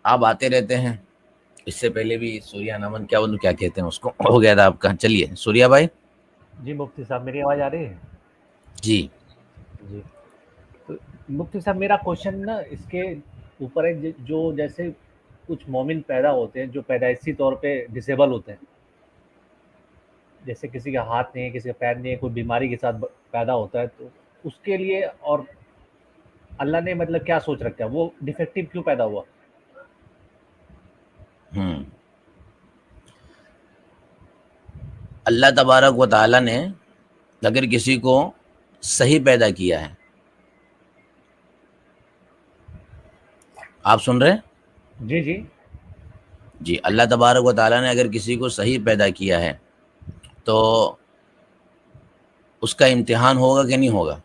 आप आते रहते हैं, इससे पहले भी सूर्या नमन क्या बोलूं, क्या कहते हैं उसको, हो गया था आपका। चलिए सूर्या भाई। जी मुफ्ती साहब, मेरी आवाज़ आ रही है? जी। जी। तो मुफ्ती साहब, मेरा क्वेश्चन ना इसके ऊपर है, जो जैसे कुछ मोमिन पैदा होते हैं जो पैदाइशी तौर पे डिसेबल होते हैं, जैसे किसी का हाथ नहीं है, किसी का पैर नहीं है, कोई बीमारी के साथ पैदा होता है, तो उसके लिए और अल्लाह ने मतलब क्या सोच रखा है, वो डिफेक्टिव क्यों पैदा हुआ? हम्म। अल्लाह तबारक व ताला ने अगर किसी को सही पैदा किया है, आप सुन रहे हैं? जी जी। जी, अल्लाह तबारक व ताला ने अगर किसी को सही पैदा किया है तो उसका इम्तिहान होगा कि नहीं होगा?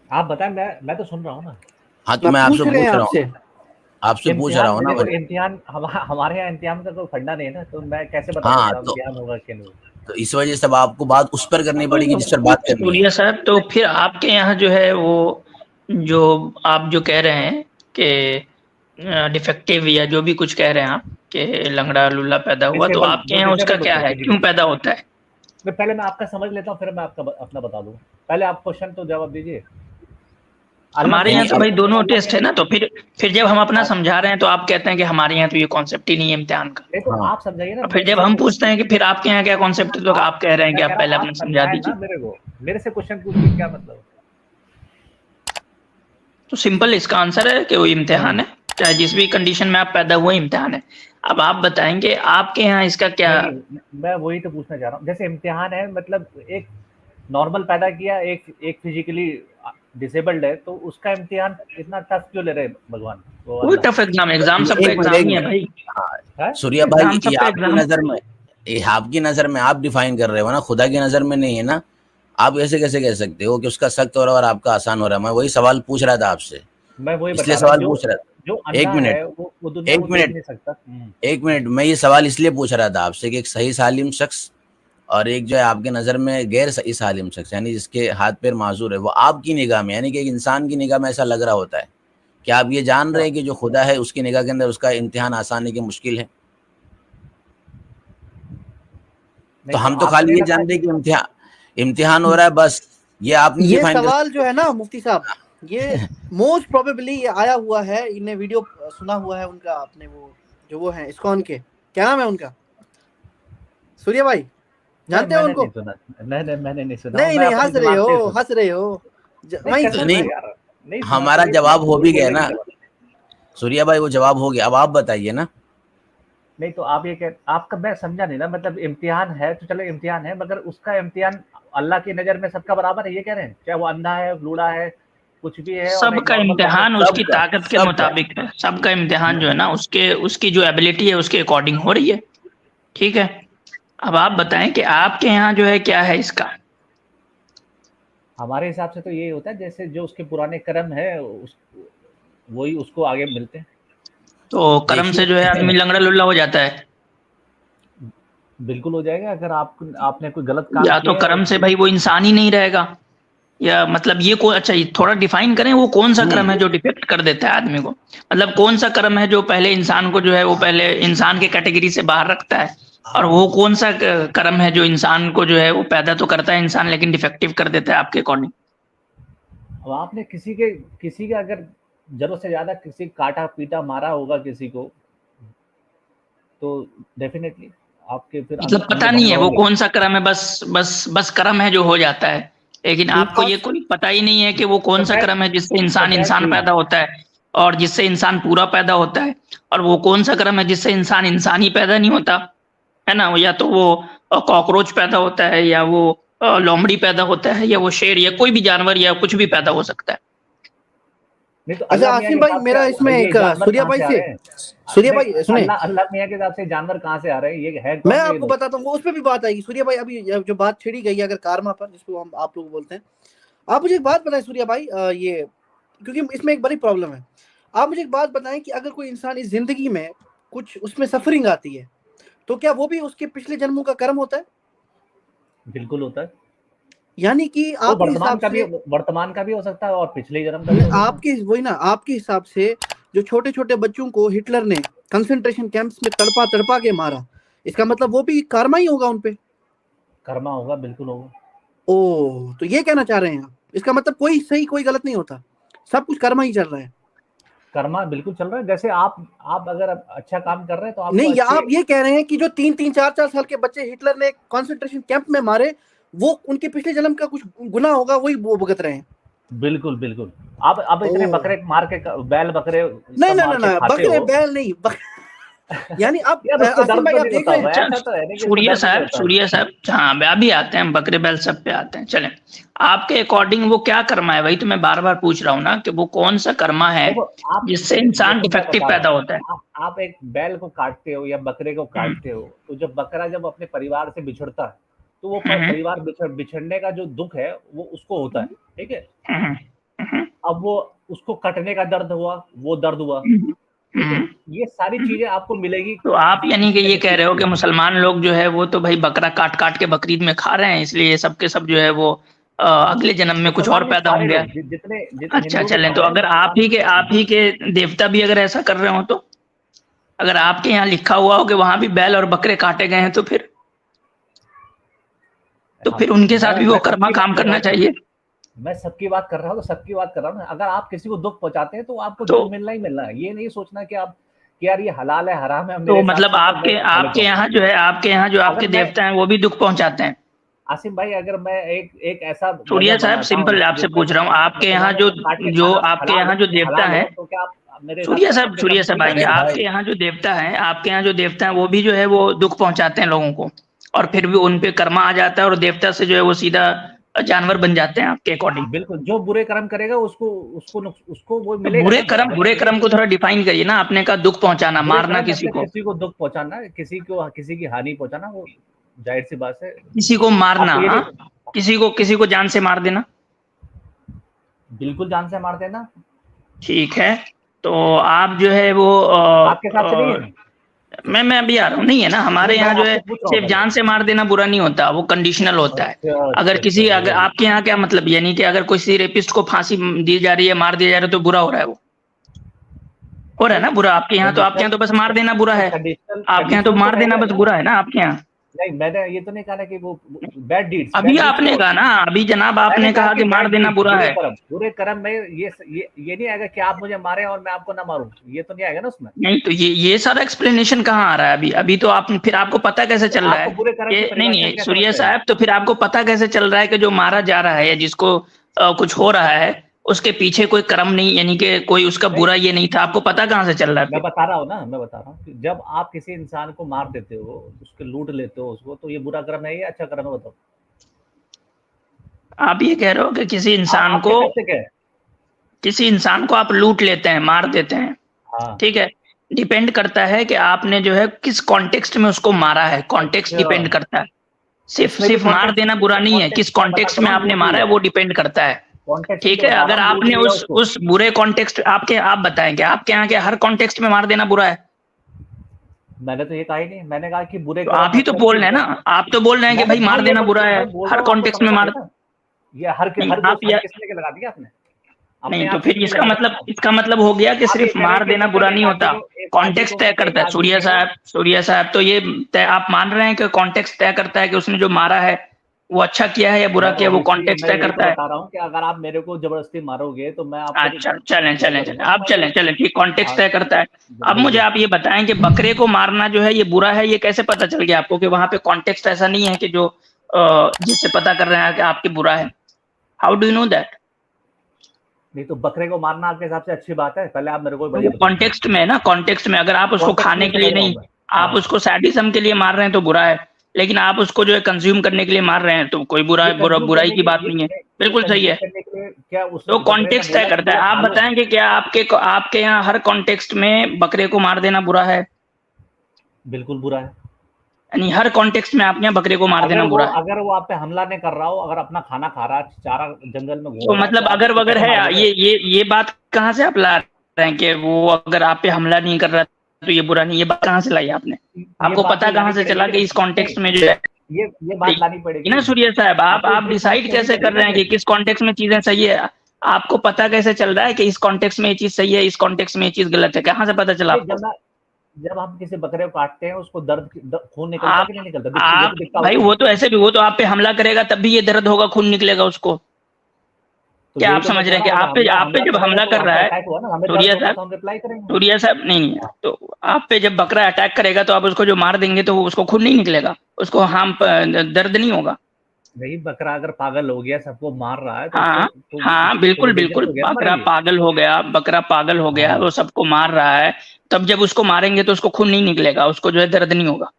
आप बताएं, मैं तो सुन रहा हूँ ना। हाँ, तो आप मैं पूछ आपसे रहे हैं पूछ रहा आपसे। हूँ, आपसे पूछ रहा इम्तिहान हूँ में ना देखो, भाई। इम्तिहान हमारे यहाँ इम्तिहान का कोई फंडा नहीं है ना, तो मैं कैसे बता हाँ, सकता हूँ इम्तिहान होगा कि नहीं होगा? तो इस वजह से अब आपको बात उस पर करनी पड़ेगी जिस पर तो बात करनी है। सूर्या साहब, तो फिर आपके यहाँ जो है वो, जो आप जो कह रहे हैं कि डिफेक्टिव या जो भी कुछ कह रहे हैं आप कि लंगड़ा लूला पैदा हुआ, तो डिसेबल, आपके जो यहाँ उसका डिसेबल क्या होते हैं है, क्यों फिजिकली। पैदा होता है? पहले मैं आपका समझ लेता हूँ, फिर मैं आपका अपना बता दूंगा। पहले आप क्वेश्चन तो जवाब दीजिए। अल्लाह हमारे ने यहाँ नहीं तो अब, भाई दोनों अल्लाह टेस्ट है ना, तो फिर जब हम अपना समझा रहे हैं तो आप कहते हैं कि हमारे यहाँ तो ये कॉन्सेप्ट ही नहीं है इम्तिहान का। नहीं तो हाँ, आप समझाइए ना और फिर मेरे जब से हम क्वेश्चन पूछते हैं कि फिर आपके यहाँ क्या कॉन्सेप्ट है, तो आप आप कह रहे हैं कि मैं आप कह रहा पहले हूँ अपना आप समझा समझाएं ना दीजिए। मेरे से क्वेश्चन पूछ के क्या मतलब? तो सिंपल इसका आंसर है कि वो इम्तिहान है, चाहे जिस भी कंडीशन में आप पैदा हुए, इम्तिहान है। अब आप बताएंगे आपके यहाँ इसका क्या। नहीं मैं वही तो पूछना चाह रहा हूँ, जैसे इम्तिहान है मतलब एक नॉर्मल पैदा किया, एक एक फिजिकली डिसेबल्ड है, तो उसका इम्तिहान इतना टफ क्यों ले रहे हैं भगवान वो कोई अल्लाह? टफ एग्जाम, एग्जाम ये सबका एक मिनट, एग्जाम एक ही है मिनट। भाई। हाँ, है? सूर्या भाई, एग्जाम ये सबका आपकी एग्जाम। नज़र में, ये आपकी नज़र में आप डिफाइन कर रहे हो ना, खुदा की नज़र में नहीं है ना। आप ऐसे कैसे कह सकते हो कि उसका सख्त हो रहा है और आपका आसान हो रहा है? मैं वही सवाल पूछ रहा था आपसे, मैं वही इसलिए बता रहा हूँ, सवाल जो पूछ रहा जो था। एक अंधा मिनट, है वो दुनिया को एक देख मिनट, नहीं सकता। एक मिनट, मैं ये सवाल इसलिए पूछ रहा था आपसे कि एक सही सालिम शख्स और एक जो है आपके नज़र में गैर सही सालिम शख्स, यानी जिसके हाथ पैर माजूर है, वो आपकी निगाह में, यानी कि एक इंसान की निगाह में ऐसा लग रहा होता है। क्या आप ये जान रहे हैं कि जो खुदा है उसकी निगाह के अंदर उसका इम्तिहान आसान है कि मुश्किल है? तो नहीं तो हम तो आपने खाली ये ना जान रहे हैं कि इम्तिहान इम्तिहान हो रहा है, बस। ये आप नहीं ये डिफाइन कर सवाल जो सकते। है ना मुफ्ती साहब, ये मोस्ट प्रोबेबली ये आया हुआ है, इन्हें वीडियो सुना हुआ है उनका, अपने वो जो वो है इस्कॉन के, क्या नाम है उनका, सूर्या भाई, नहीं, जानते हो मैंने उनको? नहीं सुना। नहीं मैंने नहीं सुना, नहीं मैं नहीं, अपने हंस रहे दिमाग से ही हो, सुना। हंस रहे हो। नहीं वहीं तो से कसम से नहीं, यार, नहीं सुना तो हमारा ये जवाब हो झूठ भी गया बोलने की ना जरूरत। सूर्या भाई, वो जवाब हो गया। अब आप बताइए ना। नहीं तो आप ये कह, आपका मैं समझा नहीं ना, मतलब इम्तिहान है तो चलो इम्तिहान है, मगर उसका इम्तिहान अल्लाह की नज़र में सबका बराबर है, ये कह रहे हैं? चाहे वो अंधा है, लूड़ा है, कुछ भी है, और एक सबका नॉर्मल बंदे। इम्तिहान उसकी सबका, ताकत के सबका। मुताबिक है, सबका इम्तिहान जो है ना उसके, उसकी जो एबिलिटी है उसके अकॉर्डिंग हो रही है। ठीक है। अब आप बताएं कि आपके यहाँ जो है क्या है इसका। हमारे हिसाब से तो यही होता है, जैसे जो उसके पुराने कर्म है वही उसको आगे मिलते हैं। तो कर्म से जो है देखिए आदमी लंगड़ा लुल्ला हो जाता है? बिल्कुल हो जाएगा, अगर आपने कोई गलत काम या तो किया है कर्म से उसके लिए। भाई वो इंसान ही नहीं रहेगा, या मतलब ये को अच्छा, ये थोड़ा डिफाइन करें वो कौन सा नहीं, कर्म है जो डिफेक्ट कर देता है आदमी को। मतलब कौन सा कर्म है जो पहले इंसान को जो है वो पहले इंसान के कैटेगरी से बाहर रखता है, और वो कौन सा कर्म है जो इंसान को जो है वो पैदा तो करता है इंसान लेकिन डिफेक्टिव कर देता है आपके अकॉर्डिंग? अब आपने किसी के अगर जरूरत से ज्यादा किसी काटा पीटा मारा होगा किसी को, तो डेफिनेटली आपके फिर मतलब अंग पता नहीं भंग है वो होंगे। कौन सा कर्म है, बस बस बस कर्म है जो हो जाता है, लेकिन आपको ये आज कोई पता ही नहीं है कि वो तो कौन सा दैट कर्म है जिससे तो इंसान दैट इंसान पैदा होता है, और जिससे इंसान पूरा पैदा होता है, और वो कौन सा कर्म है जिससे इंसान इंसान ही पैदा नहीं होता है ना। या तो वो कॉकरोच पैदा होता है, या वो लोमड़ी पैदा होता है, या वो शेर, या कोई भी जानवर, या कुछ भी पैदा हो सकता है। नहीं तो अच्छा अल्लाह मियाँ के आसिम भाई, हिसाब मेरा इसमें से ये एक जानवर सूर्या कहाँ भाई से आ से, रहे हैं? सूर्या नहीं, भाई सुने, अल्लाह अल्लाह मियाँ के हिसाब से जानवर कहाँ से आ रहे हैं, ये है मैं कौन ये आपको लोग? बताता हूँ, वो उस पर भी बात आएगी सूर्या भाई। अभी जो बात छिड़ी गई है अगर कारमा पर, जिसको हम आप लोग बोलते हैं, आप मुझे एक बात बताएं सूर्या भाई, ये क्योंकि इसमें एक बड़ी प्रॉब्लम है। आप मुझे एक बात बताएं कि अगर कोई इंसान इस जिंदगी में कुछ उसमें सफरिंग आती है, तो क्या वो भी उसके पिछले जन्मों का कर्म होता है? बिल्कुल होता है। यानी कि वो आपके वर्तमान हिसाब का भी से वर्तमान का भी हो सकता है और पिछले जन्म का भी हो सकता है। आपके वही ना, आपके हिसाब से जो छोटे छोटे बच्चों को हिटलर ने कंसंट्रेशन कैंप्स में तड़पा तड़पा के मारा, इसका मतलब वो भी कर्मा ही होगा उनपे। कर्मा होगा, बिल्कुल होगा। ओ, तो ये कहना चाह रहे हैं आप, इसका मतलब कोई सही कोई गलत नहीं होता, सब कुछ कर्मा ही चल रहा है। कर्मा बिल्कुल चल रहा है। जैसे आप अगर अच्छा काम कर रहे हैं तो आपको नहीं, अच्छे आप ये कह रहे हैं कि जो 3-3 4-4 साल के बच्चे हिटलर ने कंसंट्रेशन कैंप में मारे, वो उनके पिछले जन्म का कुछ गुनाह होगा, वही वो भुगत रहे हैं। बिल्कुल बिल्कुल। आप इतने ओ। बकरे मार के, बैल बकरे नहीं सब ना मार ना के ना, खाते बकरे हो, बैल नहीं यानी आप यार उसको आसिम दर्द भाई तो आप नहीं देख होता रहे होगा, हैं। ऐसा तो है नहीं कि इसको सूर्या दर्द नहीं साहब, होता सूर्या साहब, हाँ अभी आते हैं, बकरे बैल सब पे आते हैं। चलें, आपके अकॉर्डिंग वो क्या कर्मा है? वही तो मैं बार बार पूछ रहा हूँ ना, कि वो कौन सा कर्मा है देखो आप जिससे इंसान देखो, मैं डिफेक्टिव बता रहा पैदा हूँ, होता है? आप एक बैल को काटते हो या बकरे को काटते हो, तो जब बकरा जब अपने परिवार से बिछड़ता है, तो वो परिवार बिछड़ने का जो दुख है वो उसको होता है, ठीक है। अब वो उसको कटने का दर्द हुआ, वो दर्द हुआ, ठीक है। ये सारी चीजें आपको मिलेगी। तो आप यानी कि किसी न ये कह रहे हो कि किसी मुसलमान लोग जो है वो तो भाई बकरा काट काट के बकरीद में खा रहे हैं, इसलिए सब के सब जो है वो अगले जन्म में कुछ और मुसलमान नहीं, पैदा सारे होंगे। लोग जितने अच्छा, हिंदू के चलें, तो सारे अगर आप मुसलमान ही के देवता भी अगर ऐसा कर रहे हो, तो अगर आपके यहाँ लिखा हुआ हो कि वहां भी बैल और बकरे काटे गए हैं, तो फिर उनके साथ भी वो मैं कर्मा सबकी बात काम कर रहा करना हूँ, चाहिए। मैं सबकी बात कर रहा हूँ, तो सबकी बात कर रहा हूँ ना। अगर आप किसी को दुख पहुंचाते हैं तो आपको तो दुख मिलना ही मिलना है। ये नहीं सोचना कि आप कि यार ये हलाल है हराम है तो मेरे हिसाब मतलब से, तो मैं खा लेता आपके हूँ। यहाँ जो है, आपके यहाँ जो आपके अगर मैं देवता हैं वो भी दुख पहुंचाते हैं? आसिम भाई, अगर मैं एक ऐसा सूर्या मजहब साहब, बनाता हूँ सिंपल आपसे जिसमें पूछ रहा हूँ, आपके यहाँ मुसलमानों को काट के जो खाना आपके हलाल यहाँ जो देवता हलाल हैं, है, तो क्या आप मेरे हिसाब से सबके सूर्या सब साहब नहीं आएंगे, खाते? आसिम भाई, आपके यहाँ जो देवता हैं वो भी जो है वो दुख पहुंचाते हैं लोगों को, और फिर भी उन पे कर्मा आ जाता है और देवता से जो है वो सीधा जानवर बन जाते हैं आपके अकॉर्डिंग? बिल्कुल, जो बुरे कर्म करेगा उसको उसको उसको वो मिलेगा ना। बुरे कर्म को थोड़ा डिफाइन करिए ना। आपने कहा दुख पहुंचाना, बुरे मारना कर्म किसी मतलब को, किसी को दुख पहुंचाना, किसी की हानि पहुंचाना, वो जाहिर सी बात है। किसी को मारना, आपको ये हाँ? नहीं, किसी को जान से मार देना, बिल्कुल जान से मार देना। ठीक है। तो आप जो है वो आपके हिसाब से नहीं है? मैं अभी आ रहा हूँ, नहीं है ना हमारे नहीं, मैं यहाँ जो है आपसे पूछ रहा हूँ सिर्फ पहले। जान से मार देना बुरा नहीं होता, वो कंडीशनल होता है। अच्छा अगर अच्छा अच्छा, अगर वो आपके यहाँ क्या मतलब, यानी कि अगर किसी रेपिस्ट को फांसी दी जा रही है, मार दिया जा रहा है, तो बुरा हो रहा है? वो हो रहा है ना बुरा? आपके यहाँ तो बस मार देना बुरा है। कंडीशनल आपके यहाँ तो कंडीशनल तो मार नहीं देना बस रहेगा। बुरा है ना आपके यहाँ? नहीं, मैंने ये तो नहीं कहा ना कि वो बैड डीड्स अभी तो आपने कहा ना, अभी जनाब मैंने आपने कहा कहा कि कि मार बैड देना डीड्स, बुरा है। बुरे कर्म में ये नहीं आएगा कि आप मुझे मारे और मैं आपको ना मारूं, ये तो नहीं आएगा ना उसमें। नहीं, तो ये सारा एक्सप्लेनेशन कहाँ आ रहा है अभी तो आप, फिर आपको पता कैसे चल रहा आपको है बुरे कर्म ये? की नहीं परिभाषा नहीं क्या सूर्या समझते हैं? साहब, तो फिर आपको पता कैसे चल रहा है कि जो मारा जा रहा है या जिसको कुछ हो रहा है, उसके पीछे कोई कर्म नहीं, यानी कि कोई उसका नहीं, बुरा ये नहीं था? आपको पता कहाँ से चल रहा है मैं फिर? बता रहा हूँ ना, मैं बता रहा हूँ कि जब आप किसी इंसान को मार देते हो, उसके लूट लेते हो उसको, तो ये बुरा कर्म है या अच्छा कर्म है, बताओ। आप ये कह रहे हो कि आपके तरफ से क्या है? किसी इंसान को आप लूट लेते हैं, मार देते हैं, हाँ, ठीक है। डिपेंड करता है कि आपने जो है किस कॉन्टेक्स्ट में उसको मारा है, कॉन्टेक्स्ट अच्छा, डिपेंड करता है। इसमें भी सिर्फ मार देना बुरा नहीं है, किस मैं कॉन्टेक्स्ट बताता में हूँ, आपने लूट मारा है लिया, वो डिपेंड करता है, कॉन्टेक्स्ट ठीक मुझे है। बता अगर रहा हूँ, लूट आपने लिया उसको। उस बुरे कॉन्टेक्स्ट आप बताएं कि आपके यहाँ के हर कॉन्टेक्स्ट में मार देना बुरा है? मैंने तो ये कहा ही नहीं, मैंने कहा कि बुरे तो कर्म आप ही तो मतलब बोल कि रहे हैं ना, आप तो बोल रहे हैं कि भाई मार देना बुरा है, मैं बोल हर रहा हूँ, आपको कॉन्टेक्स्ट में समझ आ मार। रहा है ना? ये हर नहीं हर आप या किसने लगा दिया आपने? अपने नहीं, यहाँ तो फिर किसने लगा दिया? इसका मतलब हो गया कि आप ये सिर्फ कह रहे मार हैं कि देना मतलब बुरा नहीं होता, एक हाजी कॉन्टेक्स्ट को तय करता है। सूर्या साहब, तो ये आप मान रहे हैं कि कॉन्टेक्स्ट तय करता है कि उसने जो मारा है वो अच्छा किया है या बुरा मैं तो किया, वो ऑब्वियसली कॉन्टेक्स्ट मैं तय यही तो करता है? बता रहा हूँ कि अगर आप मेरे को जबरदस्ती मारोगे तो मैं आपको अच्छा, चलें क्या चलें चलें, करूंगा, आप चलें ठीक, कॉन्टेक्स्ट हाँ, तय करता है। अब मुझे बिल्कुल। आप ये बताएं कि बकरे को मारना जो है ये बुरा है, ये कैसे पता चल गया आपको कि वहां पे कॉन्टेक्स्ट ऐसा नहीं है कि जो जिससे पता कर रहे हैं कि आपके बुरा है? How do you know that? नहीं तो बकरे को मारना आपके हिसाब से अच्छी बात है? पहले आप मेरे को तो ये वो बताओ। कॉन्टेक्स्ट में है ना, कॉन्टेक्स्ट में अगर आप उसको कॉन्टेक्स्ट खाने में के लिए समझ रहा नहीं, हूँ मैं। आप उसको सैडिज्म के लिए मार रहे हैं तो बुरा है, लेकिन आप उसको जो है कंज्यूम करने के लिए मार रहे हैं तो कोई बुराई की बात नहीं है, बिल्कुल सही कंज्यूम है। करने के लिए क्या उस तो बकरे ने कॉन्टेक्स्ट तय बोला कि करता है। मुझे आप खा लो? बताएं कि क्या आपके यहाँ हर कॉन्टेक्स्ट में बकरे को मार देना बुरा है? बिल्कुल बुरा है। यानी हर कॉन्टेक्स्ट में आपके यहाँ बकरे को मार देना बुरा है? अगर वो आप पे हमला नहीं कर रहा हो, अगर अपना खाना खा रहा है, चारा जंगल में घूम तो रहा है, मतलब तो आप अगर उसको वगर कैसे है, मार दोगे? ये बात कहाँ से आप ला रहे हैं कि वो अगर आप पे हमला नहीं कर रहा तो ये बुरा नहीं? ये बात कहाँ से लाई आपने? ये आपको बात पता नहीं कहाँ लानी से चला चाहिए, कि इस कॉन्टेक्स्ट में जो है ये बात लानी पड़ेगी ना सूर्य साहब। आप डिसाइड कैसे कर रहे हैं कि किस कॉन्टेक्स्ट में चीजें सही है? आपको पता कैसे चल रहा है कि इस कॉन्टेक्स्ट में ये चीज सही है, इस कॉन्टेक्स्ट में ये चीज गलत है? कहाँ से पता चला आपको? जब हम किसी बकरे को काटते हैं उसको खून निकलता है कि नहीं निकलता? आप भाई वो तो ऐसे भी, वो तो आप पे हमला करेगा तब भी ये दर्द होगा, खून निकलेगा उसको। तो क्या आप समझ रहे हैं कि आप पे जब हमला कर रहा है सूर्य साहब, नहीं, तो आप पे जब बकरा अटैक करेगा तो आप उसको जो मार देंगे तो उसको खून नहीं निकलेगा, उसको दर्द नहीं होगा। नहीं, बकरा अगर पागल हो गया, सबको मार रहा है तो हाँ, बिल्कुल बकरा पागल हो गया, वो सबको मार रहा है, तब जब उसको मारेंगे तो उसको खून नहीं निकलेगा, उसको जो है दर्द नहीं होगा।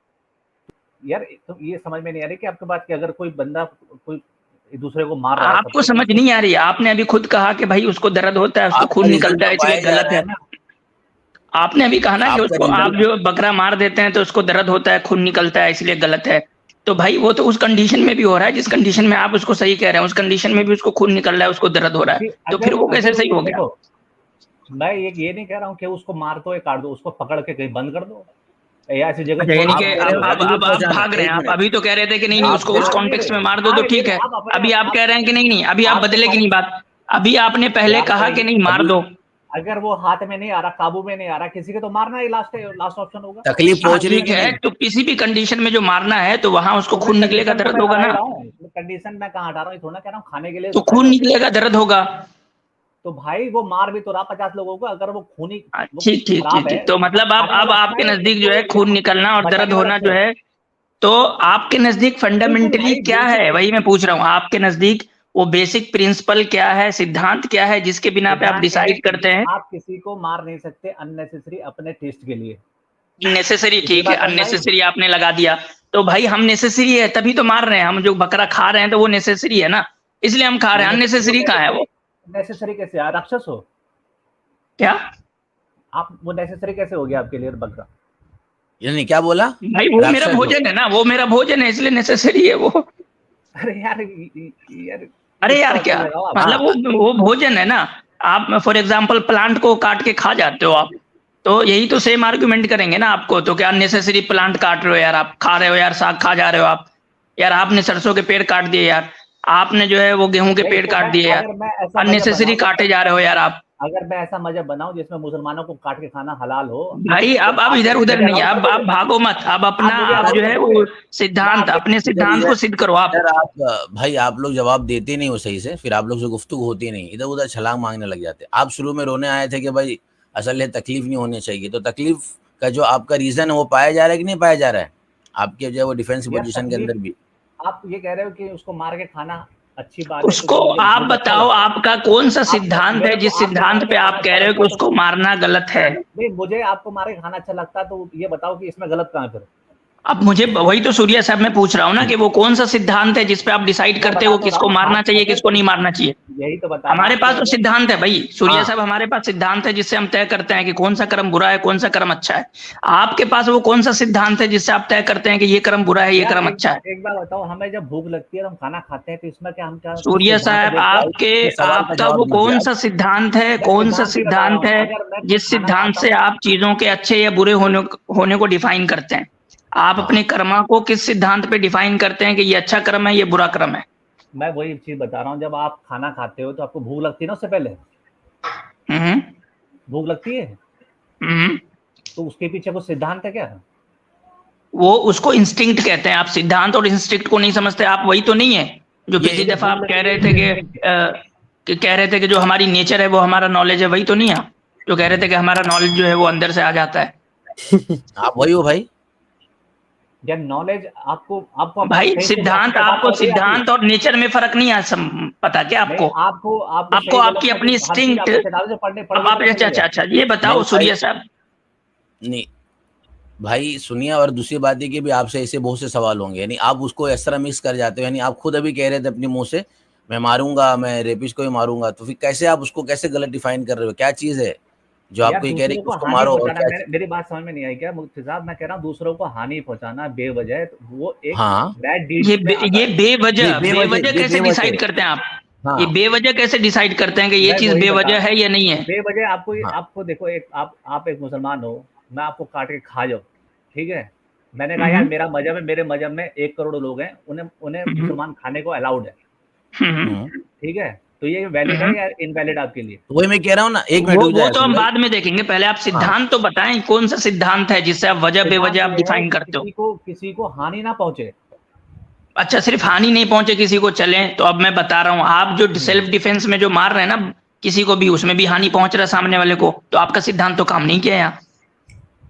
यार तो ये समझ में नहीं आ रही कि आपके बात कि अगर कोई बंदा कोई दूसरे को मार रहा है, आपको समझ नहीं आ रही? आपने अभी खुद कहा कि भाई उसको दर्द होता है, उसको खून निकलता है, इसलिए गलत है। आपने अभी कहा ना कि उसको आप जो बकरा मार देते हैं तो उसको दर्द होता है, खून निकलता है, इसलिए गलत है। तो भाई वो तो उस कंडीशन में भी हो रहा है जिस कंडीशन में आप उसको सही कह रहे हैं, उस कंडीशन में भी उसको खून निकल रहा है, उसको दर्द हो रहा है, तो फिर वो कैसे सही हो गया? मैं ये नहीं कह रहा हूँ कि उसको मार दो या काट दो, उसको पकड़ के कहीं बंद कर दो या ऐसी जगह। यानी कि अब भाग रहे हैं आप। अभी तो कह रहे थे कि नहीं उसको उस कॉन्टेक्स्ट में मार दो तो ठीक है, अभी आप कह रहे हैं कि नहीं, अभी आप बदले की नहीं बात। अभी आपने पहले कहा कि नहीं मार दो। अगर वो हाथ में नहीं आ रहा, काबू में नहीं आ रहा, किसी के तो मारना ही लास्ट ऑप्शन होगा। तकलीफ पहुंच रही है तो किसी भी कंडीशन में जो मारना है तो वहां उसको खून निकलेगा, दर्द होगा ना। कंडीशन मैं कहाँ हटा रहा हूँ, थोड़ा कह रहा हूँ खाने के लिए तो खून निकलेगा, दर्द होगा। तो भाई वो मार भी तो रहा 50 लोगों को, अगर वो खूनी ठीक। तो मतलब अब आपके नजदीक जो है खून निकलना और दर्द होना जो है, तो आपके नजदीक फंडामेंटली क्या है, वही मैं पूछ रहा हूँ। आपके नजदीक वो बेसिक प्रिंसिपल क्या है, सिद्धांत क्या है जिसके बिना पे आप डिसाइड करते हैं? आप किसी को मार नहीं सकते अननेसेसरी अपने टेस्ट के लिए। नेसेसरी, ठीक है, अननेसेसरी आपने लगा दिया, तो भाई हम नेसेसरी है तभी तो मार रहे हैं। हम जो बकरा खा रहे हैं तो वो नेसेसरी है ना, इसलिए हम खा रहे हैं। अननेसेसरी कहाँ है वो? नेसेसरी कैसे? राक्षस हो क्या आप? वो नेसेसरी कैसे हो गया आपके लिए बकरा? यानी क्या बोला भाई? वो मेरा भोजन है ना, वो मेरा भोजन है, इसलिए नेसेसरी है वो। अरे यार अरे यार क्या मतलब, वो भोजन है ना। आप फॉर एग्जांपल प्लांट को काट के खा जाते हो आप, तो यही तो सेम आर्गुमेंट करेंगे ना आपको, तो क्या अननेसेसरी प्लांट काट रहे हो यार, आप खा रहे हो यार, साग खा जा रहे हो आप यार, आपने सरसों के पेड़ काट दिए यार, आपने जो है वो गेहूं के पेड़ काट दिए यार, अननेसेसरी काटे जा रहे हो यार आप। अगर मैं ऐसा मजहब बनाऊं जिसमें मुसलमानों को काट के खाना हलाल हो भाई, अब इधर उधर नहीं, अब आप भागो मत, अब अपना आप जो है वो सिद्धांत, अपने सिद्धांत को सिद्ध करो आप। भाई आप लोग जवाब देते नहीं हो सही से, फिर आप लोग से गुफ्तगू होती नहीं, इधर उधर छलांग मांगने लग जाते। आप शुरू में रोने आए थे कि भाई असल है तकलीफ नहीं होनी चाहिए, तो तकलीफ का जो आपका रीजन है वो पाया जा रहा है कि नहीं पाया जा रहा है आपके जो है वो डिफेंसिव पोजीशन के अंदर भी? आप ये कह रहे हो कि उसको मार के खाना अच्छी बात उसको है, आप बताओ आपका कौन सा सिद्धांत है जिस सिद्धांत पे आप कह रहे हो कि उसको मारना गलत है? नहीं, मुझे आपको मार के खाना अच्छा लगता है, तो ये बताओ कि इसमें गलत कहाँ है फिर? अब मुझे वही तो सूर्या साहब मैं पूछ रहा हूँ ना कि वो कौन सा सिद्धांत है जिसपे आप डिसाइड करते हो किसको मारना चाहिए किसको नहीं मारना चाहिए। यही तो बता, हमारे पास तो सिद्धांत है भाई सूर्या साहब, हमारे पास सिद्धांत है जिससे हम तय करते हैं कि कौन सा कर्म बुरा है कौन सा कर्म अच्छा है। आपके पास वो कौन सा सिद्धांत है जिससे आप तय करते हैं कि ये कर्म बुरा है ये कर्म अच्छा है? एक बार बताओ, हमें जब भूख लगती है हम खाना खाते हैं तो इसमें क्या हम क्या? सूर्या साहब आपका वो कौन सा सिद्धांत है, कौन सा सिद्धांत है जिस सिद्धांत से आप चीजों के अच्छे या बुरे होने को डिफाइन करते हैं? आप अपने कर्मा को किस सिद्धांत पे डिफाइन करते हैं कि ये अच्छा कर्म है ये बुरा कर्म है? मैं वही चीज बता रहा हूँ, जब आप खाना खाते हो तो आपको भूख लगती है ना उससे पहले? भूख लगती है तो उसके पीछे कुछ सिद्धांत है क्या? वो उसको इंस्टिंक्ट कहते हैं। आप सिद्धांत और इंस्टिंक्ट को नहीं समझते। आप वही तो नहीं है जो पिछली दफा आप कह रहे थे कि जो हमारी नेचर है वो हमारा नॉलेज है, वही तो नहीं है जो कह रहे थे कि हमारा नॉलेज जो है वो अंदर से आ जाता है। आप वही हो भाई? या नॉलेज आपको भाई सिद्धांत, आपको सिद्धांत और नेचर में फर्क नहीं है पता क्या आपको? आपको आपकी अपनी इंस्टिंक्ट। अच्छा ये बताओ सूर्या साहब। नहीं भाई सुनिए, और दूसरी बात है कि भी आपसे ऐसे बहुत से सवाल होंगे, यानी आप उसको इस तरह मिक्स कर जाते हो। यानी आप खुद अभी कह रहे थे अपने मुंह से मैं मारूंगा, मैं रेपिस्ट को ही मारूंगा, तो फिर कैसे आप उसको कैसे गलत डिफाइन कर रहे हो? क्या चीज है जो आपको ये कह रहे हैं उसको मारो? और मेरी बात समझ में नहीं आई क्या मुफ्ती साहब? मैं कह रहा हूँ दूसरों को हानि पहुंचाना बेवजह, वो एक बैड डीड। ये बेवजह कैसे डिसाइड करते हैं आप? ये बेवजह कैसे डिसाइड करते हैं कि ये चीज बेवजह है या नहीं है? बेवजह आपको देखो, आप एक मुसलमान हो, मैं आपको काट के खा जाऊं, ठीक है, मैंने कहा यार मेरा मजहब है, मेरे मजहब में 1 करोड़ लोग हैं, उन्हें मुसलमान खाने को अलाउड है, ठीक है, तो ये वैलिड है या इनवैलिड आपके लिए? वही मैं कह रहा हूँ ना, एक मिनट रुक वो जाए तो हम बाद में देखेंगे, पहले आप सिद्धांत तो बताएं, कौन सा सिद्धांत है जिससे आप वजह बेवजह आप डिफाइन करते हो? किसी को हानि ना पहुंचे। अच्छा, सिर्फ हानि नहीं पहुंचे किसी को, चले तो अब मैं बता रहा हूँ, आप जो सेल्फ डिफेंस में जो मार रहे हैं ना किसी को भी, उसमें भी हानि पहुंच रहा है सामने वाले को, तो आपका सिद्धांत तो काम नहीं किया यहाँ।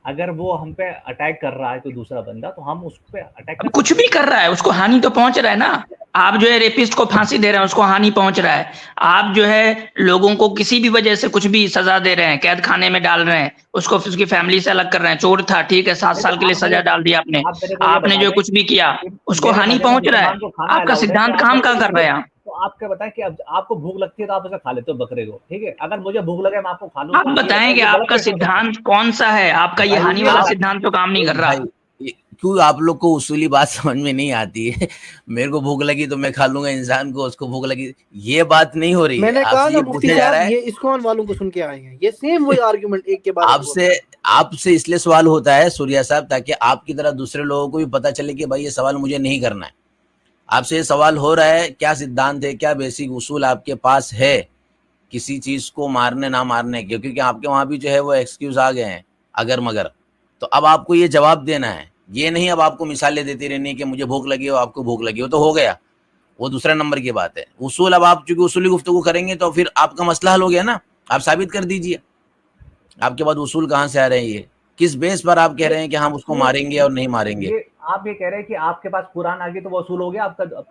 अगर वो हम पे अटैक कर रहा है कोई दूसरा बंदा, तो हम उस पे अटैक कुछ भी कर रहा है उसको हानि तो पहुंच रहा है ना। आप जो है रेपिस्ट को फांसी दे रहे हैं, उसको हानि पहुंच रहा है। आप जो है लोगों को किसी भी वजह से कुछ भी सजा दे रहे हैं, कैद खाने में डाल रहे हैं, उसको उसकी फैमिली से अलग कर रहे हैं। चोर था, ठीक है, 7 साल के लिए सजा डाल दिया आपने, आपने जो कुछ भी किया उसको हानि पहुंच रहा है। आपका सिद्धांत काम क्या कर रहा है यहाँ? तो आपके बताएं कि अब आपको भूख लगती है तो आप उसे खा लेते हो बकरे को, ठीक है, अगर मुझे भूख लगे मैं आपको खा लूं, आप बताएं कि आपका सिद्धांत कौन सा है? आपका ये हानि वाला सिद्धांत तो काम नहीं कर रहा। क्यों आप लोग को उसूली बात समझ में नहीं आती है? मेरे को भूख लगी तो मैं खा लूंगा, इंसान को उसको भूख लगी, ये बात नहीं हो रही है। मैंने कहा ना मुफ्ती साहब, ये इस्कॉन वालों को सुन के आए हैं, ये सेम वही आर्गुमेंट एक के बाद आपसे इसलिए सवाल होता है सूर्या साहब, ताकि आपकी तरह दूसरे लोगों को भी पता चले कि भाई ये सवाल मुझे नहीं करना है। आपसे ये सवाल हो रहा है, क्या सिद्धांत है, क्या बेसिक उसूल आपके पास है किसी चीज को मारने ना मारने के? क्योंकि आपके वहां भी जो है वो एक्सक्यूज आ गए हैं अगर मगर, तो अब आपको ये जवाब देना है, ये नहीं अब आपको मिसालें देती रहनी कि मुझे भूख लगी हो, आपको भूख लगी हो, तो हो गया, वो दूसरा नंबर की बात है। उसूल, अब आप चूंकि उसूली गुफ्तगू करेंगे तो फिर आपका मसला हल हो गया ना, आप साबित कर दीजिए। आपके बाद उसूल कहाँ से आ रहे हैं, ये किस बेस पर आप कह रहे हैं कि हम उसको मारेंगे और नहीं मारेंगे? आप ये कह रहे हैं कि आपके पास कुरान आ गई तो वो उसूल हो गया आपका?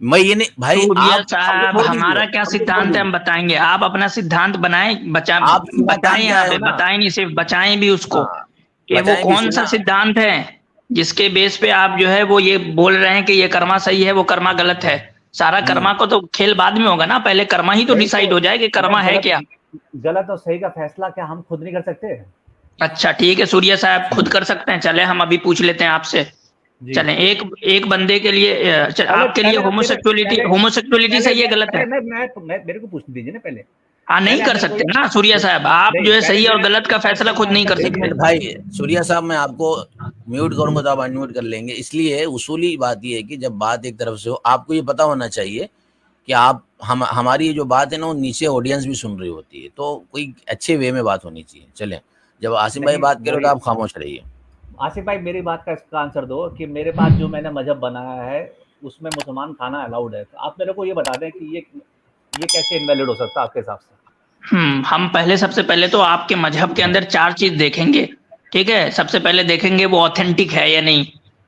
मैं ये नहीं भाई, आप साहब हमारा क्या सिद्धांत है हम बताएंगे, आप अपना सिद्धांत बनाएं, बताएं यहाँ पे, बताएं नहीं सिर्फ बचाएं भी उसको, कि वो कौन सा सिद्धांत है जिसके बेस पे आप जो है वो ये बोल रहे हैं कि ये कर्मा सही है वो कर्मा गलत है। सारा कर्मा को तो खेल बाद में होगा ना, पहले कर्मा ही तो डिसाइड हो जाए कि कर्मा है क्या। गलत और सही का फैसला क्या हम खुद नहीं कर सकते? अच्छा ठीक है, सूर्या साहब खुद कर सकते हैं। चले हम अभी पूछ लेते हैं आपसे, चलें एक बंदे के लिए, आपके लिए होमोसेक्सुअलिटी सही है गलत है? मेरे को पूछने दीजिए ना पहले। हाँ नहीं कर सकते ना सूर्या साहब, आप जो है सही और गलत का फैसला खुद नहीं कर सकते भाई। सूर्या साहब मैं आपको म्यूट करूंगा तो आप अनम्यूट कर लेंगे, इसलिए उसूली बात ये है कि जब बात एक तरफ से हो, आपको ये पता होना चाहिए कि आप हमारी जो बात है ना वो नीचे ऑडियंस भी सुन रही होती है, तो कोई अच्छे वे में बात होनी चाहिए। चले, जब आसिम भाई बात करो तो आप खामोश रहिए। आसिफ भाई मेरी बात का इसका आंसर दो कि मेरे पास जो मैंने मजहब बनाया है उसमें मुसलमान खाना अलाउड है, तो आप मेरे को ये बता दें कि ये कैसे इनवैलिड हो सकता है आपके हिसाब से? हम पहले सबसे पहले तो आपके मजहब के अंदर 4 चीज देखेंगे, ठीक है। सबसे पहले देखेंगे वो ऑथेंटिक है या नहीं,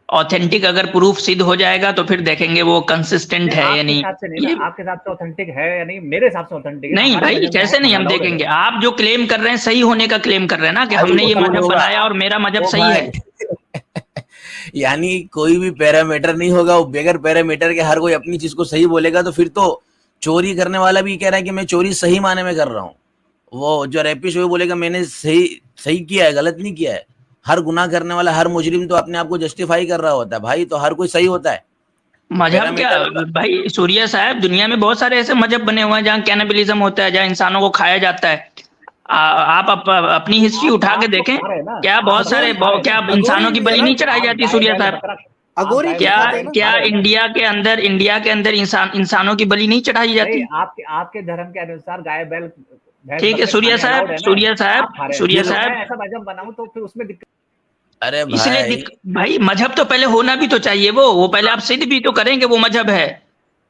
ऑथेंटिक अगर प्रूफ सिद्ध हो जाएगा तो फिर देखेंगे वो कंसिस्टेंट है या नहीं। आपके हिसाब से ऑथेंटिक है या नहीं? मेरे हिसाब से ऑथेंटिक नहीं भाई, कैसे नहीं हम देखेंगे। आप जो क्लेम कर रहे हैं सही होने का क्लेम कर रहे हैं ना, कि हमने ये मजहब बनाया और मेरा मजहब सही है। यानी कोई भी पैरामीटर नहीं होगा, वो बगैर पैरामीटर के हर कोई अपनी चीज को सही बोलेगा, तो फिर तो चोरी करने वाला भी कह रहा है कि मैं चोरी सही माने में कर रहा हूँ, वो जो रैपिस्ट वो बोलेगा मैंने सही किया है, गलत नहीं किया है। हर गुनाह करने वाला, हर मुजरिम तो अपने आप को जस्टिफाई कर रहा होता है भाई, तो हर कोई सही होता है। मजहब क्या भाई सूर्या साहब, दुनिया में बहुत सारे ऐसे मजहब बने हुए हैं जहाँ कैनिबलिज्म होता है, जहाँ इंसानों को खाया जाता है। आप अपनी हिस्ट्री उठा के देखें, क्या बहुत सारे क्या इंसानों की बलि नहीं चढ़ाई जाती सूर्या साहब? क्या इंडिया के अंदर इंसानों की बलि नहीं चढ़ाई जाती? आपके धर्म के अनुसार गाय बैल, ठीक है सूर्या साहब ऐसा मजहब बनाऊं तो फिर उसमें दिक्कत। अरे भाई, इसलिए भाई मजहब तो पहले होना भी तो चाहिए, वो पहले आप सिद्ध भी तो करें कि वो मजहब है।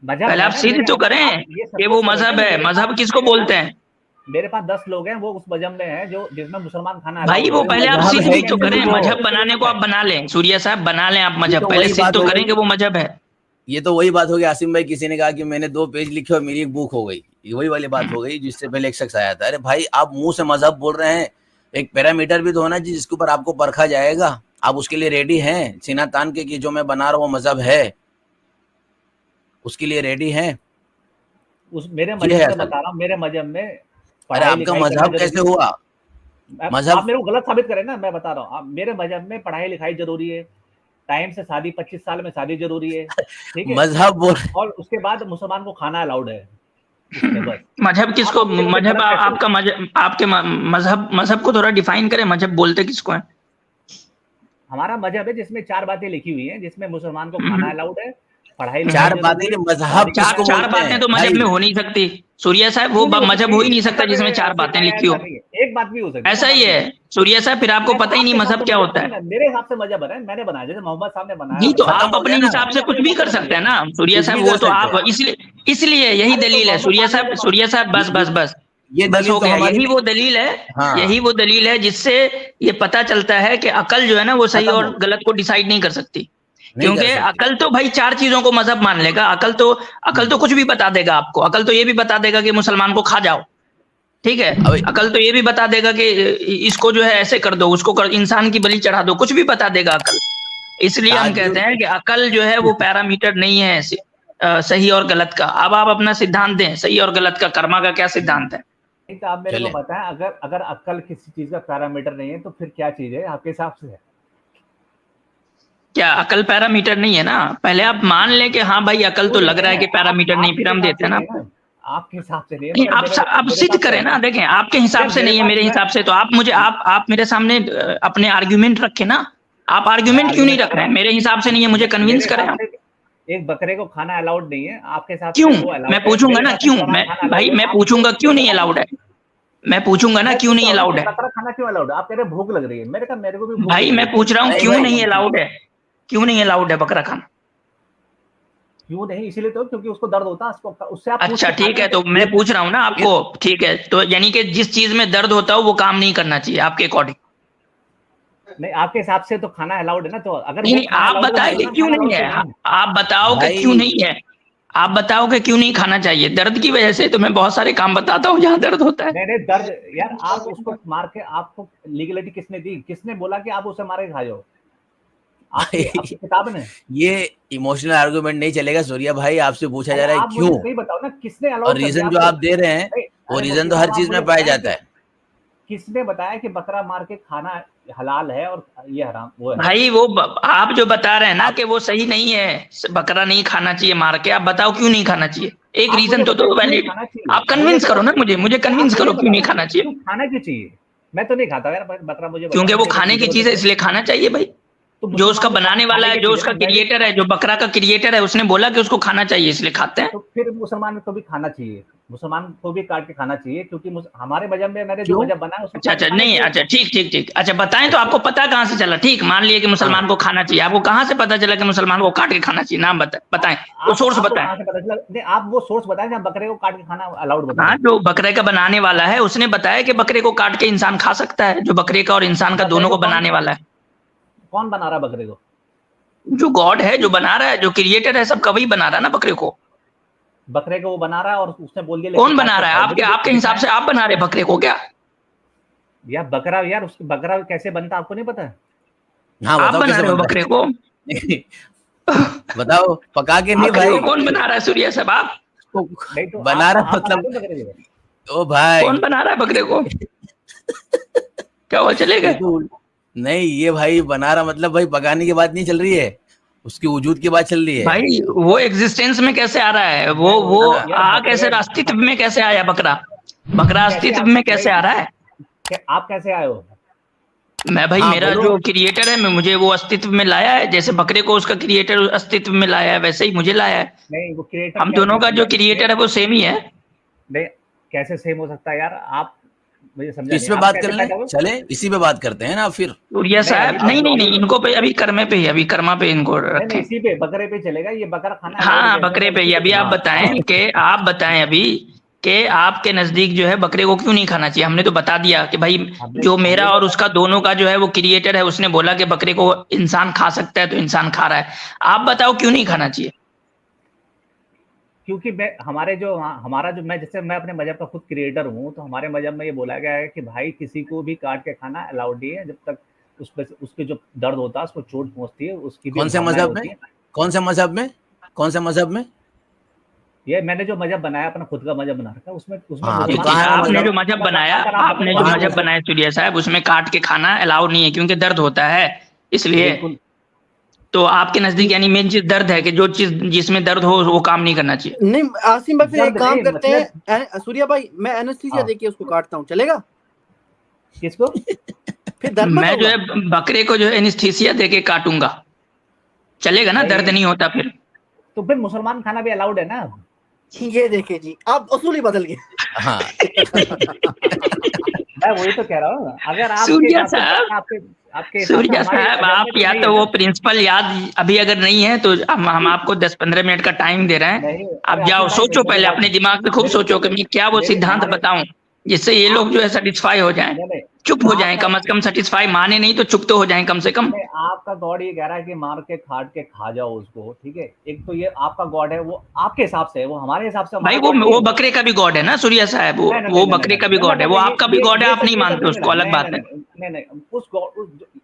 पहले आप सिद्ध तो करें कि वो मजहब है। मजहब किसको बोलते हैं? मेरे पास 10 लोग हैं वो उस मजहब में हैं जो जिसमें मुसलमान खाना भाई, वो पहले आप सिद्ध भी तो करें। मजहब बनाने को आप बना लें सूर्या साहब, बना लें आप मजहब, पहले सिद्ध तो करें कि वो मजहब है। ये तो वही बात हो गई आसिम भाई, किसी ने कहा कि मैंने 2 पेज लिखे और मेरी एक बुक हो गई, ये वही वाली बात हो गई जिससे पहले एक शख्स आया था। अरे भाई, आप मुंह से मजहब बोल रहे हैं, एक पैरामीटर भी तो होना चाहिए जिसके ऊपर आपको परखा जाएगा। आप उसके लिए रेडी हैं सीना तान के कि जो मैं बना रहा हूँ वो मजहब है, उसके लिए रेडी हैं? मेरे मजहब में बता रहा हूँ, मेरे मजहब में। अरे आपका मजहब कैसे हुआ? मजहब आप मेरे को गलत साबित करें ना, मैं बता रहा हूँ मेरे मजहब में पढ़ाई लिखाई जरूरी है, टाइम से शादी, 25 साल में शादी जरूरी है, ठीक है। मजहब बोल, और उसके बाद मुसलमान को खाना अलाउड है। मजहब किसको, मजहब आपका मजहब, आपके मजहब को थोड़ा डिफाइन करें, मजहब बोलते किसको है? हमारा मजहब है जिसमें 4 बातें लिखी हुई हैं, जिसमें मुसलमान को खाना अलाउड है, पढ़ाई चार बातें नहीं, मजहब किसको चार बोलते बातें हैं तो मजहब में हो नहीं सकती सूर्या साहब, वो मजहब हो ही नहीं सकता जिसमें 4 बातें लिखी हो। एक बात भी हो सकती है। ऐसा ही है सूर्या साहब, फिर आपको पता ही नहीं मजहब क्या होता है। मेरे हिसाब से मजहब है, मैंने बनाया, जैसे मोहम्मद साहब ने बनाया। नहीं तो खत्म आप हो अपने गया ना। हिसाब से कुछ भी कर सकते हैं ना सूर्या कुछ साहब, भी वो कर तो सकते आप इसलिए यही दलील है सूर्या साहब बस ये बस दलील हो तो गया, हमारी यही वो दलील है। हाँ। यही वो दलील है जिससे ये पता चलता है कि अकल जो है ना वो सही खत्म और हो। गलत को डिसाइड नहीं कर सकती। नहीं कर क्योंकि सकती। अकल तो भाई 4 चीजों को मजहब मान लेगा। अकल तो कुछ भी बता देगा आपको। अकल तो ये भी बता देगा कि मुसलमान को खा जाओ, ठीक है। अभी अकल तो ये भी बता देगा कि इसको जो है ऐसे कर दो, उसको कर, इंसान की बलि चढ़ा दो, कुछ भी बता देगा अकल। इसलिए हम कहते हैं कि अकल जो है वो पैरामीटर नहीं है सही और गलत का। अब आप अपना सिद्धांत दें सही और गलत का, कर्मा का क्या सिद्धांत है? तो आप मेरे को चलें। बताएं, अगर अक्ल किसी चीज का पैरामीटर नहीं है तो फिर क्या चीज है आपके हिसाब से? क्या अकल पैरामीटर नहीं है ना? पहले आप मान लें कि हाँ भाई अकल तो लग रहा है कि पैरामीटर नहीं, फिर हम देते हैं ना आपको। आपके हिसाब से नहीं है, नहीं, मगर आप सिद्ध करें ना। देखें आपके हिसाब से नहीं है, मेरे हिसाब से तो आप मेरे सामने अपने आर्ग्यूमेंट रखें ना। आप आर्ग्यूमेंट क्यों नहीं रख रहे हैं? मेरे हिसाब से नहीं है, मुझे कन्विंस करें आप। एक बकरे को खाना अलाउड नहीं है, आपके साथ क्यों? मैं पूछूंगा ना क्यों। मैं पूछूंगा क्यों नहीं अलाउड है। मैं पूछूंगा ना क्यों नहीं अलाउड है। बकरा खाना क्यों अलाउड है? आप कह रहे भूख लग रही है, मेरे को भी भाई मैं पूछ रहा हूँ क्यों नहीं अलाउड है, क्यों नहीं अलाउड है बकरा खाना? क्यों नहीं? इसीलिए तो क्योंकि उसको दर्द होता है, उससे आप अच्छा ठीक है, तो मैं पूछ रहा हूँ ना आपको, ठीक है, तो यानी कि जिस चीज में दर्द होता हो वो काम नहीं करना चाहिए आपके अकॉर्डिंग? नहीं, आपके हिसाब से तो खाना अलाउड है ना, तो अगर नहीं आप बताए कि क्यों नहीं है। आप बताओ कि क्यों नहीं है। आप बताओ कि क्यों नहीं खाना चाहिए। दर्द की वजह से तो मैं बहुत सारे काम बताता हूँ जहाँ दर्द होता है। नहीं दर्द यार, आप उसको मार के, आपको लीगलिटी किसने दी? किसने बोला कि आप उसे मार के खा जाओ? आपकी किताब ने? ये इमोशनल आर्गुमेंट नहीं चलेगा सूर्या भाई। आपसे पूछा जा रहा है क्यों, नहीं बताओ ना किसने अलाउड और रीजन जो आप दे रहे हैं वो रीजन तो हर चीज में पाया जाता है। किसने बताया कि बकरा मार के खाना हलाल है और ये हराम वो है? भाई वो आप जो बता रहे हैं ना कि वो सही नहीं है, बकरा नहीं खाना चाहिए मार के, आप बताओ क्यों नहीं खाना चाहिए। एक रीजन तो दो वैलिड। आप कन्विंस करो ना मुझे कन्विंस करो क्यों नहीं खाना चाहिए। खाना क्यों चाहिए? मैं तो नहीं खाता यार बकरा, मुझे क्योंकि वो खाने की चीज है इसलिए खाना चाहिए भाई। जो उसका बनाने वाला है, जो उसका क्रिएटर है, जो बकरा का क्रिएटर है, उसने बोला कि उसको खाना चाहिए इसलिए खाते हैं। तो फिर मुसलमान को भी खाना चाहिए, मुसलमान को भी काट के खाना चाहिए, क्योंकि हमारे मजहब में मैंने जो मजहब बनाया उसमें अच्छा नहीं, अच्छा ठीक अच्छा बताएं तो आपको पता कहाँ से चला? ठीक मान लिया कि मुसलमान को खाना चाहिए, आपको कहाँ से पता चला कि मुसलमान को काट के खाना चाहिए? नाम बताएं, वो सोर्स बताएं। आप वो सोर्स बताएं जहाँ बकरे को काट के खाना अलाउड बताएं। हाँ, जो बकरे का बनाने वाला है उसने बताया कि बकरे को काट के इंसान खा सकता है, जो बकरे का और इंसान का दोनों को बनाने वाला है। कौन बना रहा है बकरे को? जो गॉड है, जो बना रहा है, जो क्रिएटर है, सबका वही बना रहा है ना बकरे को। बकरे को वो बना रहा है और उसने बोल दिया कौन बना रहा है? आपके हिसाब से आप बना रहे बकरे को क्या? यार बकरा, यार उसको बकरा कैसे बनता आपको नहीं पता है? हाँ, आप बना रहे हो बकरे को? बताओ पका के नहीं भाई। कौन बना रहा है सूर्या साहब? आप तो बना रहा मतलब ओ भाई कौन बना रहा है बकरे को? क्या वो चलेगा? नहीं ये भाई बना रहा मतलब भाई पकाने की बात नहीं चल रही है, उसकी वजूद की बात चल रही है। भाई वो एग्जिस्टेंस में कैसे आ रहा है? वो आ कैसे, अस्तित्व में कैसे आया बकरा? बकरा अस्तित्व में कैसे आ रहा है? आप कैसे आए हो? मैं भाई मेरा जो क्रिएटर है, मैं मुझे वो अस्तित्व में लाया है। जैसे बकरे को उसका क्रिएटर अस्तित्व में लाया है, वैसे ही मुझे लाया है। नहीं वो क्रिएटर, हम दोनों का जो क्रिएटर है वो सेम ही है। नहीं कैसे सेम हो सकता है यार? आप मुझे समझा इस पे बात कर लें, चले इसी पे बात करते हैं ना फिर। सूर्या साहब नहीं इनको पे अभी कर्मे पे ही, अभी कर्मा पे इनको रखें। इसी पे बकरे पे चलेगा, ये बकरा खाना। हाँ बकरे पे ही। अभी आप बताएं अभी कि आपके नजदीक जो है बकरे को क्यों नहीं खाना चाहिए? हमने तो बता दिया कि भाई जो मेरा और उसका दोनों का जो है वो क्रिएटर है, उसने बोला कि बकरे को इंसान खा सकता है तो इंसान खा रहा है। आप बताओ क्यों नहीं खाना चाहिए? क्योंकि हमारा जो मैं जैसे मैं अपने मजहब का खुद क्रिएटर हूँ, तो हमारे मजहब में ये बोला गया है कि भाई किसी को भी काट के खाना अलाउड नहीं है जब तक उसके जो दर्द होता है, उसको चोट पहुंचती है, उसकी भी। कौन से मजहब में? ये मैंने जो मजहब बनाया, अपना खुद का मजहब बना रखा है, उसमें आपने जो मजहब बनाया सूर्या साहब, उसमें काट के खाना अलाउड नहीं है क्योंकि दर्द होता है इसलिए। तो आपके नजदीक यानी मेन चीज दर्द है कि जो चीज जिसमें दर्द हो वो काम नहीं करना चाहिए। नहीं आसिम भाई, फिर एक काम करते हैं सूर्या भाई, मैं एनेस्थीसिया देके उसको काटता हूँ, चलेगा? किसको? फिर धर्म मैं जो है बकरे को जो है एनेस्थीसिया देके काटूंगा, चलेगा ना? दर्द नहीं होता फिर? तो फिर मुसलमान खाना भी अलाउड है ना? ये देखे जी, आप उसूल ही बदल गए। हाँ मैं वही तो कह रहा हूँ, अगर आप सूर्या साहब, आपके सूर्या साहब, आप या तो वो प्रिंसिपल याद अभी अगर नहीं है तो हम आपको 10-15 मिनट का टाइम दे रहे हैं, आप जाओ सोचो, पहले अपने दिमाग में खूब सोचो कि मैं क्या वो सिद्धांत बताऊं जिससे ये लोग जो है सेटिस्फाई हो जाएं, चुप हो जाएं, कम से कम सेटिस्फाई, माने नहीं तो चुप तो हो जाएं कम से कम। आपका गॉड ये कह रहा है कि मार के काट के खा जाओ उसको, ठीक है? एक तो ये आपका गॉड है, वो आपके हिसाब से है, वो हमारे हिसाब से भाई वो बकरे का भी गॉड है ना सूर्या साहब, वो बकरे का भी गॉड है, वो आपका भी गॉड है, आप नहीं मानते उसको, अलग बात है। नहीं, उस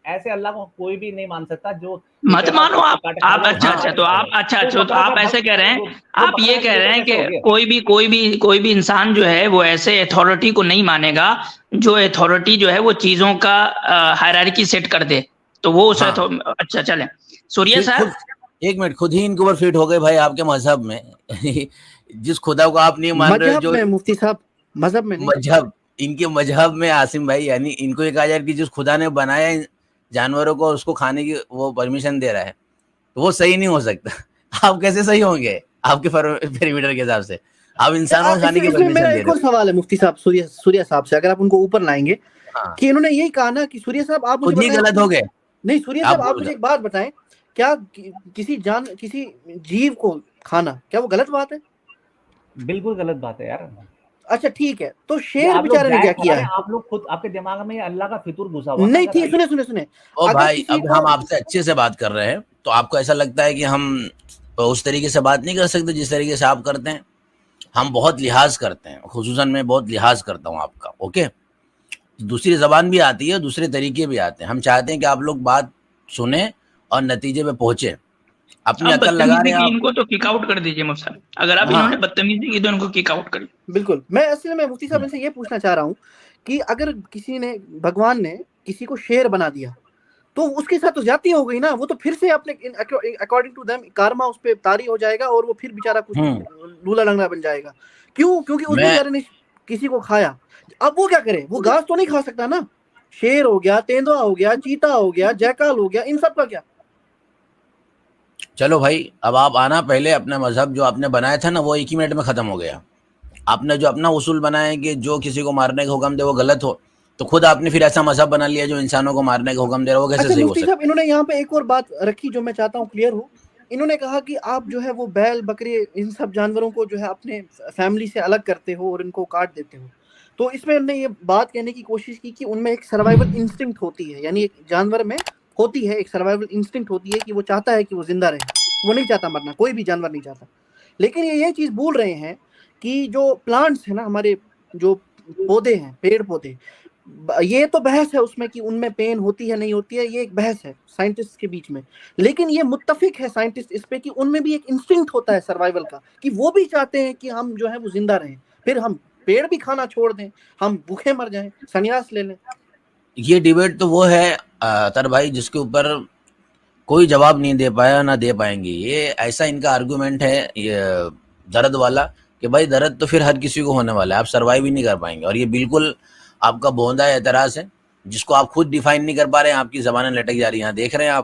ऐसे अल्लाह को कोई भी नहीं मान सकता जो मत मानो आप। अच्छा तो आप ऐसे कह रहे हैं, आप ये कह रहे हैं कि कोई भी इंसान जो है वो ऐसे अथॉरिटी को नहीं मानेगा जो अथॉरिटी जो है वो चीजों का हायरार्की सेट कर दे, तो वो उस अच्छा चले सूर्या साहब, एक मिनट, खुद ही इनके ऊपर फिट हो गए भाई आपके मजहब में जिस खुदा को आप नहीं मान रहे हो, जो मुफ्ती साहब मजहब में नहीं, मजहब इनके मजहब में आसिम भाई, यानी इनको ये कहा जाए कि जिस खुदा ने बनाया जानवरों को उसको खाने की वो परमिशन दे रहा है, तो वो सही नहीं हो सकता। आप कैसे सही होंगे आपके पैरामीटर के हिसाब से? आप इंसानों को खाने की परमिशन दे रहे हैं। एक और सवाल है मुफ्ती साहब, सूर्या साहब से, अगर आप उनको ऊपर लाएंगे कि इन्होंने यही कहा ना कि सूर्या साहब आप मुझे गलत हो गए। नहीं सूर्या साहब, आप मुझे एक बात बताएं, क्या किसी जीव को खाना क्या वो गलत बात है? बिल्कुल गलत बात है यार। अच्छा ठीक है, तो शेर बेचारे ने क्या किया है? आप लोग खुद, आपके दिमाग में अल्लाह का फितूर घुसा हुआ नहीं ठीक, सुने ओ भाई, अब हम आपसे अच्छे से बात कर रहे हैं, तो आपको ऐसा लगता है कि हम उस तरीके से बात नहीं कर सकते जिस तरीके से आप करते हैं? हम बहुत लिहाज करते हैं, खुसूसन मैं बहुत लिहाज करता हूँ आपका, ओके? दूसरी जबान भी आती है, दूसरे तरीके भी आते हैं, हम चाहते हैं कि आप लोग बात सुने और नतीजे पे पहुंचे। अपनी अकल लगा रहे हैं, इनको तो किक आउट कर दीजिए मुफ्ती साहब, अगर आप इन्होंने बदतमीजी की तो इनको किक आउट करिए। बिल्कुल, मैं असल में मुफ्ती साहब इनसे ये पूछना चाह रहा हूँ कि अगर भगवान ने किसी को शेर बना दिया तो उसके साथ तो ज्यादती हो गई ना, वो तो फिर से अपने अकॉर्डिंग टू देम कार्मा उस पे तारी हो जाएगा और वो फिर बेचारा कुछ लूला लंगड़ा बन जाएगा। क्यों? क्योंकि उस बेचारे ने किसी को खाया। अब वो क्या करे? वो घास तो नहीं खा सकता ना। शेर हो गया, तेंदुआ हो गया, चीता हो गया, जैकाल हो गया, इन सब का क्या? चलो भाई, अब आप आना, पहले अपना मजहब जो आपने बनाया था ना वो 1 ही मिनट में खत्म हो गया। आपने जो अपना उसूल बनाया कि जो किसी को मारने का हुक्म दे वो गलत हो, तो खुद आपने फिर ऐसा मजहब बना लिया जो इंसानों को मारने का हुक्म दे रहा है, वो कैसे सही हो सकता है? इन्होंने यहाँ पे एक और बात रखी जो मैं चाहता हूँ क्लियर हो। इन्होंने कहा कि आप जो है वो बैल, बकरे, इन सब जानवरों को जो है अपने फैमिली से अलग करते हो और इनको काट देते हो। तो इसमें उन्होंने ये बात कहने की कोशिश की कि उनमें एक सर्वाइवल इंस्टिंक्ट होती है, यानी एक जानवर में होती है एक सर्वाइवल इंस्टिंक्ट होती है कि वो चाहता है कि वो जिंदा रहे, वो नहीं चाहता मरना, कोई भी जानवर नहीं चाहता। लेकिन ये चीज भूल रहे हैं कि जो प्लांट्स है ना, हमारे जो पौधे हैं, पेड़ पौधे, ये तो बहस है उसमें कि उनमें पेन होती है नहीं होती है, ये एक बहस है साइंटिस्ट के बीच में। लेकिन ये मुत्तफिक है साइंटिस्ट इस पे कि उनमें भी एक इंस्टिंक्ट होता है सर्वाइवल का, कि वो भी चाहते हैं कि हम जो है वो जिंदा रहें, फिर हम पेड़ भी खाना छोड़ दें, हम भूखे मर जाएं, संन्यास ले लें। ये डिबेट तो वो है अतर भाई जिसके ऊपर कोई जवाब नहीं दे पाया ना दे पाएंगे। ये ऐसा इनका आर्गुमेंट है ये दर्द वाला कि भाई दर्द तो फिर हर किसी को होने वाला है, आप सर्वाइव ही नहीं कर पाएंगे। और ये बिल्कुल आपका बोंदा एतराज है जिसको आप खुद डिफाइन नहीं कर पा रहे हैं, आपकी ज़बानें लटक जा रही हैं। देख रहे हैं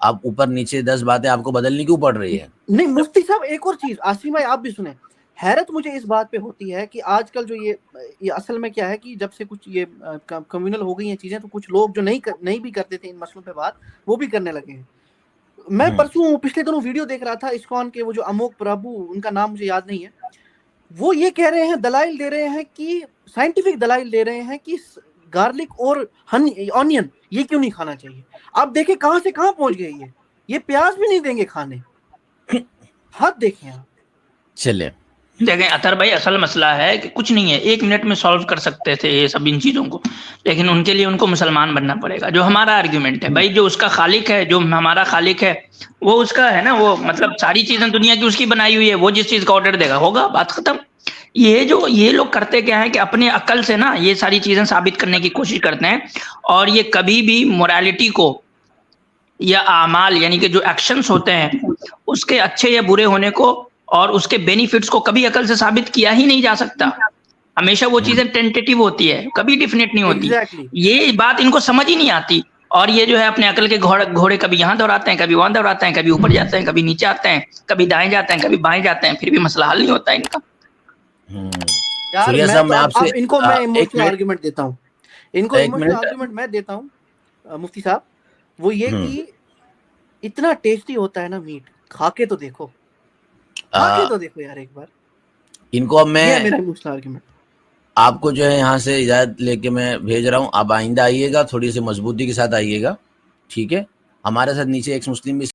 आप ऊपर नीचे 10 बातें आपको बदलनी क्यों पड़ रही है? नहीं मुफ्ती साहब, एक और चीज आसिम भाई आप भी सुने, हैरत मुझे इस बात पे होती है कि आजकल जो ये असल में क्या है कि जब से कुछ ये कम्युनल हो गई हैं चीजें, तो कुछ लोग जो नहीं भी करते थे इन मसलों पे बात, वो भी करने लगे हैं। मैं पिछले दिनों वीडियो देख रहा था इस्कॉन के, वो जो अमोक प्रभु, उनका नाम मुझे याद नहीं है, वो ये कह रहे हैं, दलाइल दे रहे हैं कि साइंटिफिक दलाइल दे रहे हैं कि गार्लिक और ऑनियन ये क्यों नहीं खाना चाहिए। आप देखें कहां से कहां पहुंच गए, ये प्याज भी नहीं देंगे खाने, हद देखें आप। चले देखें अतर भाई, असल मसला है कि कुछ नहीं है, 1 मिनट में सॉल्व कर सकते थे ये सब इन चीजों को, लेकिन उनके लिए उनको मुसलमान बनना पड़ेगा। जो हमारा आर्ग्यूमेंट है भाई, जो उसका खालिक है, जो हमारा खालिक है, वो उसका है ना, वो मतलब सारी चीजें दुनिया की उसकी बनाई हुई है, वो जिस चीज का ऑर्डर देगा होगा, बात खत्म। ये लोग करते क्या है कि अपने अकल से ना ये सारी चीजें साबित करने की कोशिश करते हैं, और ये कभी भी मोरालिटी को या आमाल यानी कि जो एक्शंस होते हैं उसके अच्छे या बुरे होने को और उसके बेनिफिट्स को कभी अकल से साबित किया ही नहीं जा सकता। हमेशा वो चीजें टेंटेटिव होती है, कभी डिफिनेट नहीं होती। Exactly. ये बात इनको समझ ही नहीं आती, और ये जो है अपने अकल के घोड़े कभी यहाँ दौड़ाते हैं, कभी वहां दौड़ाते हैं, कभी ऊपर जाते हैं, कभी नीचे आते हैं, कभी दाएं जाते हैं, कभी बाएं जाते हैं, फिर भी मसला हल नहीं होता इनका। यार सूर्या मैं साहब, तो मैं अब आपसे इनको मैं एक इमोशनल मिनट आर्गुमेंट देता हूँ, इनको एक इमोशनल मिनट आर्गुमेंट मैं देता हूँ मुफ्ती साहब, वो ये हम्म, कि इतना टेस्टी होता है ना मीट, खा के तो देखो, खा के आ, तो देखो यार एक बार। इनको अब ये है मैं मेरा इमोशनल आर्गुमेंट। आपको जो है यहाँ से इजाज़त लेके मैं भेज रहा हूँ। आप आइंदा आइएगा, थोड़ी सी मजबूती के साथ आइएगा, ठीक है। हमारे साथ नीचे एक मुस्लिम भी